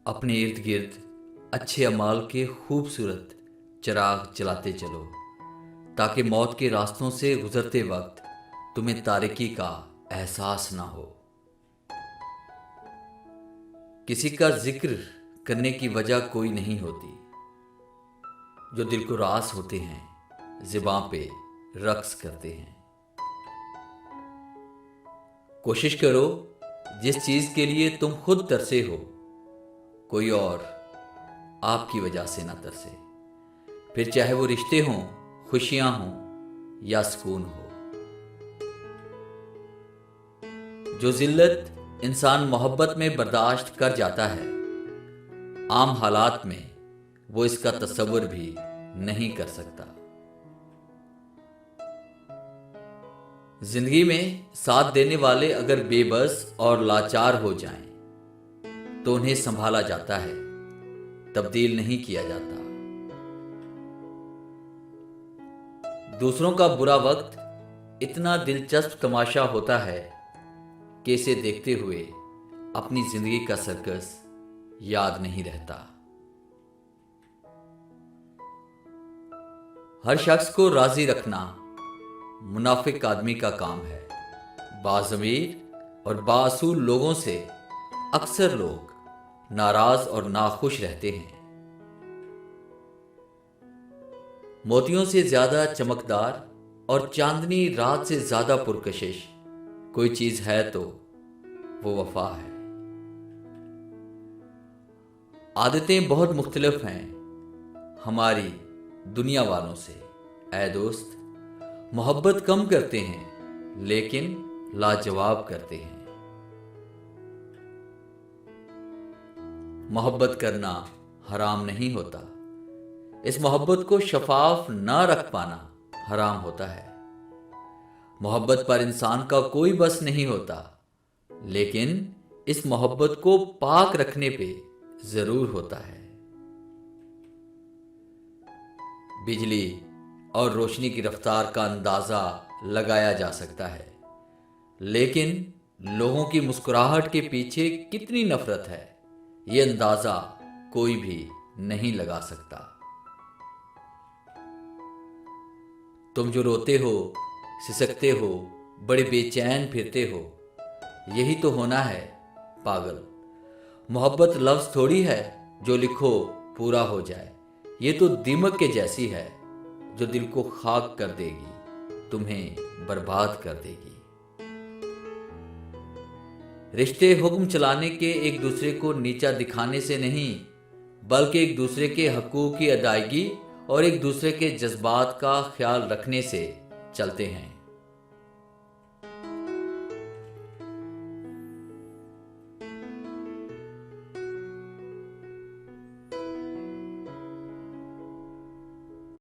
اپنے ارد گرد اچھے اعمال کے خوبصورت چراغ جلاتے چلو تاکہ موت کے راستوں سے گزرتے وقت تمہیں تاریکی کا احساس نہ ہو۔ کسی کا ذکر کرنے کی وجہ کوئی نہیں ہوتی، جو دل کو راس ہوتے ہیں زباں پہ رقص کرتے ہیں۔ کوشش کرو جس چیز کے لیے تم خود ترسے ہو کوئی اور آپ کی وجہ سے نہ ترسے، پھر چاہے وہ رشتے ہوں، خوشیاں ہوں یا سکون ہو۔ جو ذلت انسان محبت میں برداشت کر جاتا ہے، عام حالات میں وہ اس کا تصور بھی نہیں کر سکتا۔ زندگی میں ساتھ دینے والے اگر بے بس اور لاچار ہو جائیں تو انہیں سنبھالا جاتا ہے، تبدیل نہیں کیا جاتا۔ دوسروں کا برا وقت اتنا دلچسپ تماشا ہوتا ہے کہ اسے دیکھتے ہوئے اپنی زندگی کا سرکس یاد نہیں رہتا۔ ہر شخص کو راضی رکھنا منافق آدمی کا کام ہے۔ باضمیر اور بااصول لوگوں سے اکثر لوگ ناراض اور ناخوش رہتے ہیں۔ موتیوں سے زیادہ چمکدار اور چاندنی رات سے زیادہ پرکشش کوئی چیز ہے تو وہ وفا ہے۔ عادتیں بہت مختلف ہیں ہماری دنیا والوں سے۔ اے دوست، محبت کم کرتے ہیں لیکن لاجواب کرتے ہیں۔ محبت کرنا حرام نہیں ہوتا، اس محبت کو شفاف نہ رکھ پانا حرام ہوتا ہے۔ محبت پر انسان کا کوئی بس نہیں ہوتا، لیکن اس محبت کو پاک رکھنے پہ ضرور ہوتا ہے۔ بجلی اور روشنی کی رفتار کا اندازہ لگایا جا سکتا ہے، لیکن لوگوں کی مسکراہٹ کے پیچھے کتنی نفرت ہے یہ اندازہ کوئی بھی نہیں لگا سکتا۔ تم جو روتے ہو، سسکتے ہو، بڑے بے چین پھرتے ہو، یہی تو ہونا ہے پاگل۔ محبت لفظ تھوڑی ہے جو لکھو پورا ہو جائے، یہ تو دیمک کے جیسی ہے جو دل کو خاک کر دے گی، تمہیں برباد کر دے گی۔ رشتے حکم چلانے کے ایک دوسرے کو نیچا دکھانے سے نہیں، بلکہ ایک دوسرے کے حقوق کی ادائیگی اور ایک دوسرے کے جذبات کا خیال رکھنے سے چلتے ہیں۔